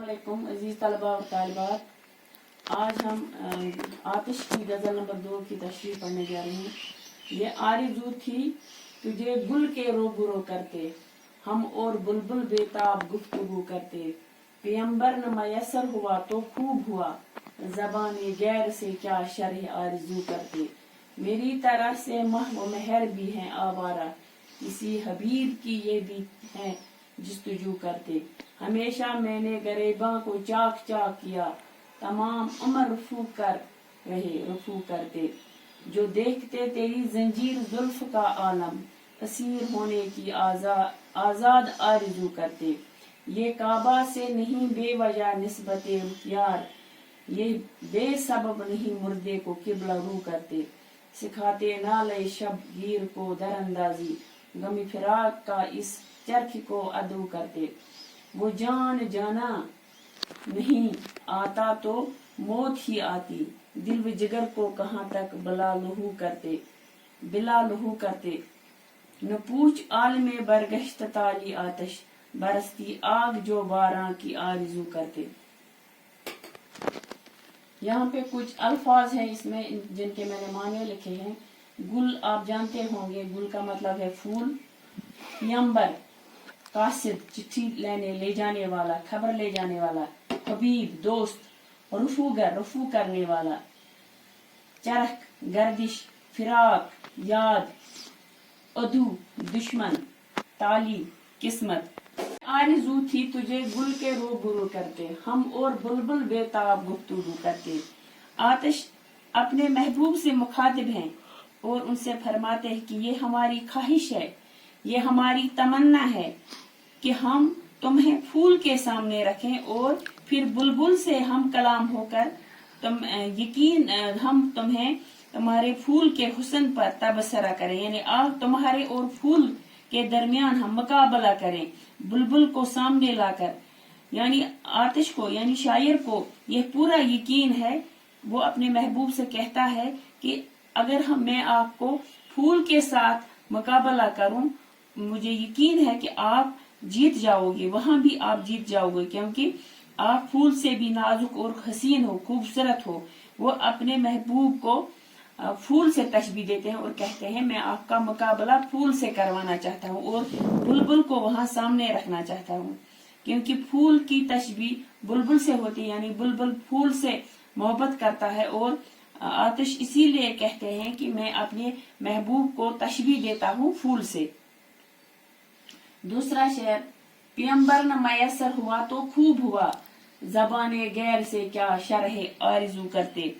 अस्सलामुअलैकुम अजीज तलबा और तालिबात। आज हम आतिश की गज़ल नंबर 2 की तशरीह पढ़ने जा रहे हैं। ये आरज़ू थी तुझे गुल के रूबरू करते, हम और बुलबुल बेताब गुफ्तगू करते। पैगंबर न मयसर हुआ तो खूब हुआ, ज़बाने गैर से क्या शरह आरज़ू करते। मेरी तरह से महव महर भी हैं आवारा, किसी हबीब की ये भी हैं जस्तजू करते। हमेशा मैंने गरीबा को चाक चाक किया, तमाम उम्र रफू कर रहे रफू करते। जो देखते तेरी जंजीर जुल्फ का आलम, असीर होने की आजाद आरज़ू करते। ये काबा से नहीं बेवजह निस्बते यार, ये बेसबब नहीं मुर्दे को किबला रू करते। सिखाते नाले शब गिर को दरअंदाजी, गमी फिराक का इस चरख को अदू करते। वो जान जाना नहीं आता तो मौत ही आती, दिल व जिगर को कहाँ तक बिला लहू करते। न पूछ आलमे बरगश्त ताली आतिश, बरसती आग जो बारां की आरज़ू करते। यहाँ पे कुछ अल्फाज हैं इसमें जिनके मैंने माने लिखे हैं। गुल आप जानते होंगे, गुल का मतलब है फूल। पैगंबर कासिद चिट्ठी ले जाने वाला, खबर ले जाने वाला। हबीब दोस्त, रफूगर रफू करने वाला। चरख गर्दिश, फिराक याद, अदू दुश्मन, ताली किस्मत। आरज़ू थी तुझे गुल के रूबरू करते, हम और बुलबुल बेताब गुफ्तगू करते। आतिश अपने महबूब से मुखातिब हैं और उनसे फरमाते हैं कि ये हमारी ख्वाहिश है, ये हमारी तमन्ना है कि हम तुम्हें फूल के सामने रखें और फिर बुलबुल से हम कलाम होकर हम तुम्हें तुम्हारे फूल के हुस्न पर तबसरा करें, यानी आप तुम्हारे और फूल के दरमियान हम मुकाबला करें, बुलबुल को सामने लाकर। यानी आतिश को यानी शायर को यह पूरा यकीन है, वो अपने महबूब से कहता है कि अगर मैं आपको फूल के साथ मुकाबला करूं, मुझे यकीन है कि आप जीत जाओगे, वहां भी आप जीत जाओगे, क्योंकि आप फूल से भी नाजुक और हसीन हो, खूबसूरत हो। वो अपने महबूब को फूल से तशबीह देते हैं और कहते हैं मैं आपका मुकाबला फूल से करवाना चाहता हूँ और बुलबुल को वहां सामने रखना चाहता हूँ, क्योंकि फूल की तशबीह बुलबुल से होती है, यानी बुलबुल फूल से मोहब्बत करता है। और आतिश इसीलिए कहते हैं कि मैं अपने महबूब को तशबीह देता हूँ फूल से। दूसरा शेर, पैगंबर न मयसर हुआ तो खूब हुआ, ज़बाने गैर से क्या शरह आरज़ू करते।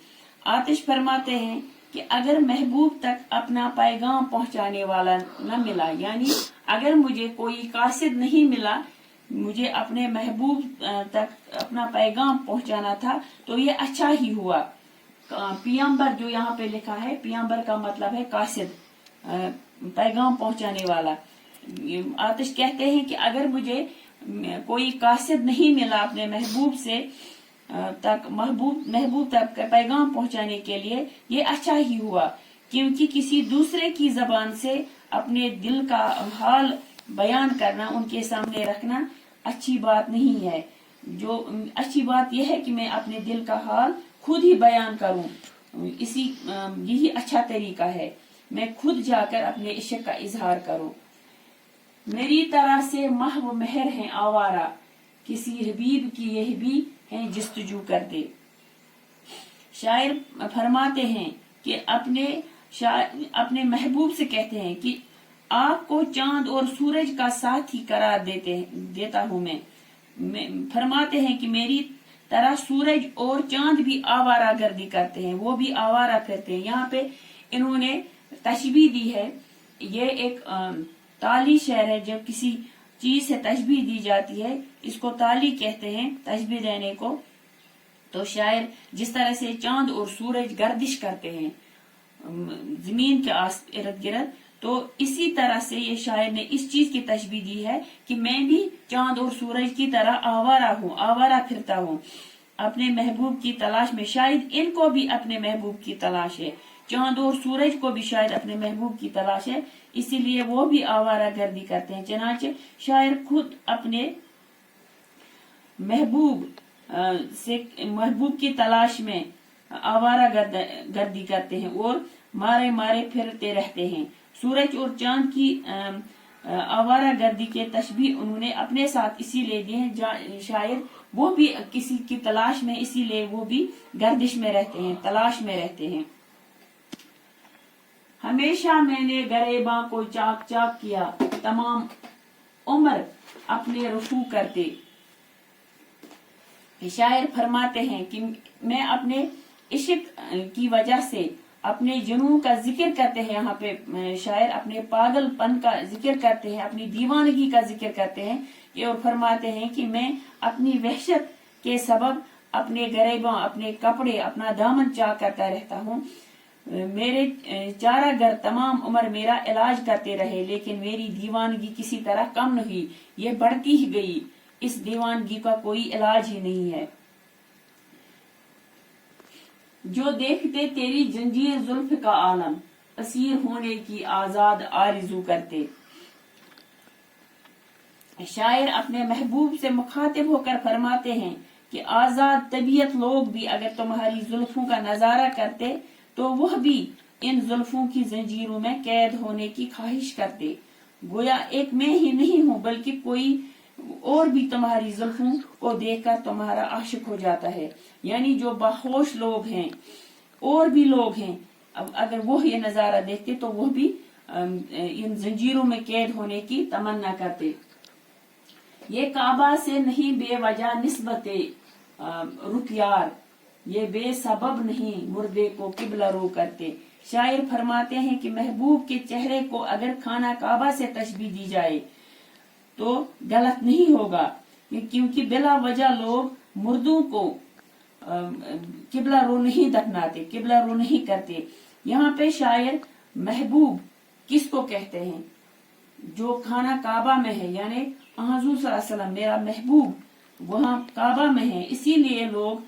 आतिश फरमाते हैं कि अगर महबूब तक अपना पैगाम पहुंचाने वाला न मिला, यानी अगर मुझे कोई कासिद नहीं मिला, मुझे अपने महबूब तक अपना पैगाम पहुंचाना था, तो ये अच्छा ही हुआ। पैगंबर जो यहाँ पे लिखा है, पैगंबर का मतलब है कासिद, पैगाम पहुंचाने वाला। आतिश कहते हैं कि अगर मुझे कोई कासिद नहीं मिला अपने महबूब से महबूब तक पैगाम पहुंचाने के लिए, ये अच्छा ही हुआ, क्योंकि किसी दूसरे की जबान से अपने दिल का हाल बयान करना, उनके सामने रखना अच्छी बात नहीं है। जो अच्छी बात यह है कि मैं अपने दिल का हाल खुद ही बयान करूं, यही अच्छा तरीका है, मैं खुद जाकर अपने इश्क का इजहार करूं। मेरी तरह से महव महर हैं आवारा, किसी हबीब की यह भी हैं जस्तजू करते। शायर फरमाते हैं कि अपने महबूब से कहते हैं कि आपको चांद और सूरज का साथी करार देता हूँ मैं। फरमाते हैं कि मेरी तरह सूरज और चांद भी आवारा गर्दी करते हैं, वो भी आवारा फिरते हैं। यहाँ पे इन्होंने तशबीह दी है, ये एक ताली शेर है। जब किसी चीज से तशबीह दी जाती है, इसको ताली कहते हैं, तशबीह देने को। तो शायर जिस तरह से चांद और सूरज गर्दिश करते हैं जमीन के इर्द गिर्द, तो इसी तरह से ये शायर ने इस चीज की तशबीह दी है कि मैं भी चांद और सूरज की तरह आवारा हूँ, आवारा फिरता हूँ अपने महबूब की तलाश में। शायद इनको भी अपने महबूब की तलाश है, चांद और सूरज को भी शायद अपने महबूब की तलाश है, इसीलिए वो भी आवारा गर्दी करते हैं। चनाचे शायर खुद अपने महबूब की तलाश में आवारा गर्दी करते हैं और मारे मारे फिरते रहते हैं। सूरज और चांद की आवारा गर्दी के तशबीह उन्होंने अपने साथ इसीलिए दिए हैं, शायद वो भी किसी की तलाश में, इसीलिए वो भी गर्दिश में रहते हैं, तलाश में रहते हैं। हमेशा मैंने गरेबा को चाक चाक किया, तमाम उम्र अपने रफू करते। शायर फरमाते हैं कि मैं अपने इश्क की वजह से अपने जुनून का जिक्र करते हैं। यहाँ पे शायर अपने पागलपन का जिक्र करते हैं, अपनी दीवानगी का जिक्र करते हैं और फरमाते हैं कि मैं अपनी वहशत के सबब अपने गरेबा, अपने कपड़े, अपना दामन चाक करता रहता हूँ। मेरे चारागर तमाम उम्र मेरा इलाज करते रहे, लेकिन मेरी दीवानगी किसी तरह कम नहीं, ये बढ़ती ही गई। इस दीवानगी का कोई इलाज ही नहीं है। जो देखते तेरी जंजीर जुल्फ का आलम, असीर होने की आजाद आरज़ू करते। शायर अपने महबूब से मुखातिब होकर फरमाते हैं कि आजाद तबीयत लोग भी अगर तुम्हारी जुल्फों का नजारा करते तो वह भी इन जुल्फों की जंजीरों में कैद होने की ख्वाहिश करते। गोया एक मैं ही नहीं हूँ बल्कि कोई और भी तुम्हारी जुल्फों को देखकर तुम्हारा आशिक हो जाता है। यानी जो बाहोश लोग हैं और भी लोग हैं, अब अगर वो ये नजारा देखते तो वो भी इन जंजीरों में कैद होने की तमन्ना करते। ये काबा से नहीं बेवजह निस्बते रुक यार, ये बेसबब नहीं मुर्दे को किबला रो करते। शायर फरमाते हैं कि महबूब के चेहरे को अगर खाना काबा से तशबीह दी जाए तो गलत नहीं होगा, क्योंकि बिला वजह लोग मुर्दों को किबला रो नहीं दफनाते, किबला रो नहीं करते। यहाँ पे शायर महबूब किसको कहते हैं? जो खाना काबा में है, यानी हुज़ूर सल्लल्लाहु अलैहि वसल्लम मेरा महबूब वहाँ काबा में है, इसीलिए लोग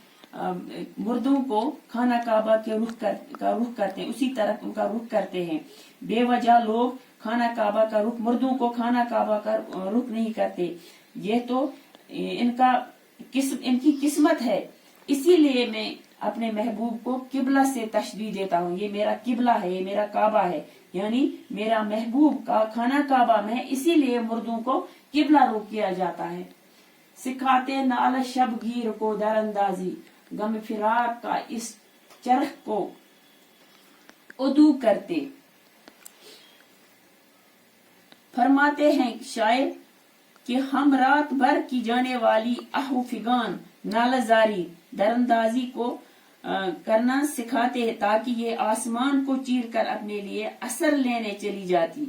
मुर्दों को खाना काबा के रुख करते हैं, उसी तरफ उनका रुख करते हैं। बेवजह लोग खाना काबा का रुख, मुर्दों को खाना काबा का रुख नहीं करते। ये तो इनकी किस्मत है, इसीलिए मैं अपने महबूब को किबला से तशबीह देता हूँ। ये मेरा किबला है, ये मेरा काबा है, यानी मेरा महबूब का खाना काबा में है, इसीलिए मुर्दों को किबला रुख किया जाता है। सिखाते नाल शबगीर को दरअंदाजी, गम फिराक का इस चरख को उदू करते। फरमाते हैं शायर कि हम रात भर की जाने वाली आहू फिगान नालजारी दरअंदाजी को करना सिखाते हैं, ताकि ये आसमान को चीर कर अपने लिए असर लेने चली जाती।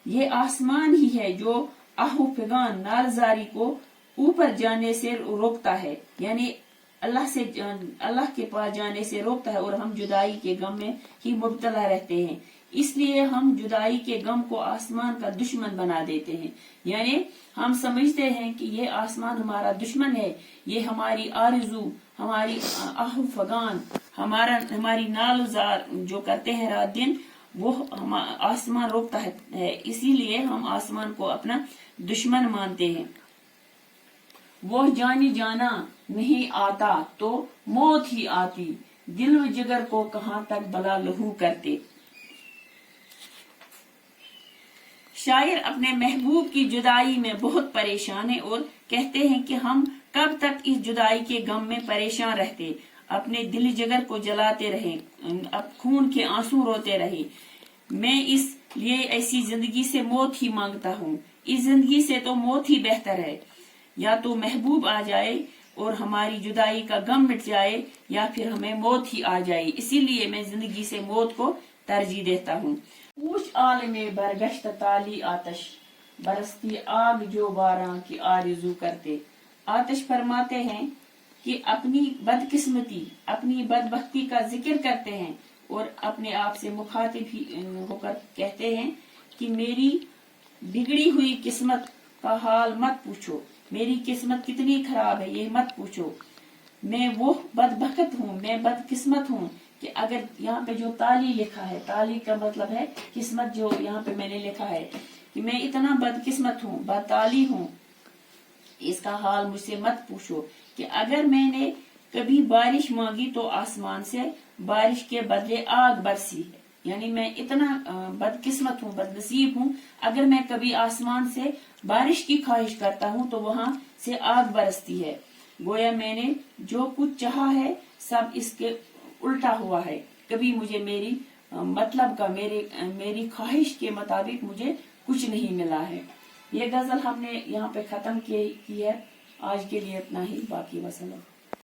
ये आसमान ही है जो आहू फिगान नालजारी को ऊपर जाने से रोकता है, यानी अल्लाह के पास जाने से रोकता है, और हम जुदाई के गम में ही मुब्तला रहते हैं। इसलिए हम जुदाई के गम को आसमान का दुश्मन बना देते हैं, यानी हम समझते हैं कि ये आसमान हमारा दुश्मन है, ये हमारी आरज़ू, हमारी आहू फगान, हमारी नालुजार जो करते हैं रात दिन, वो आसमान रोकता है, इसीलिए हम आसमान को अपना दुश्मन मानते हैं। वो जानी जाना नहीं आता तो मौत ही आती, दिल व जिगर को कहाँ तक बला लहू करते। शायर अपने महबूब की जुदाई में बहुत परेशान है और कहते हैं कि हम कब तक इस जुदाई के गम में परेशान रहते, अपने दिल जिगर को जलाते रहे, अब खून के आंसू रोते रहे। मैं इस लिए ऐसी जिंदगी से मौत ही मांगता हूँ, इस जिंदगी से तो मौत ही बेहतर है। या तो महबूब आ जाए और हमारी जुदाई का गम मिट जाए, या फिर हमें मौत ही आ जाए, इसीलिए मैं जिंदगी से मौत को तरजीह देता हूँ। पूछ आलमे बरगश्त ताली आतश, बरसती आग जो बारां की आरज़ू करते। आतिश फरमाते हैं कि अपनी बदकिस्मती, अपनी बदबख्ती का जिक्र करते हैं और अपने आप से मुखातिब होकर कहते हैं कि मेरी बिगड़ी हुई किस्मत का हाल मत पूछो, मेरी किस्मत कितनी खराब है ये मत पूछो। मैं वो बदबख्त हूँ, मैं बदकिस्मत हूँ कि अगर यहाँ पे जो ताली लिखा है, ताली का मतलब है किस्मत, जो यहाँ पे मैंने लिखा है कि मैं इतना बदकिस्मत हूँ, बदताली हूँ इसका हाल मुझसे मत पूछो कि अगर मैंने कभी बारिश मांगी तो आसमान से बारिश के बदले आग बरसी है। यानी मैं इतना बदकिस्मत हूँ, बदनसीब हूँ, अगर मैं कभी आसमान से बारिश की ख्वाहिश करता हूँ तो वहां से आग बरसती है। गोया मैंने जो कुछ चाहा है सब इसके उल्टा हुआ है। कभी मुझे मेरी मतलब का मेरी ख्वाहिश के मुताबिक मुझे कुछ नहीं मिला है। ये गजल हमने यहाँ पे खत्म की है। आज के लिए इतना ही, बाकी वसल्लम।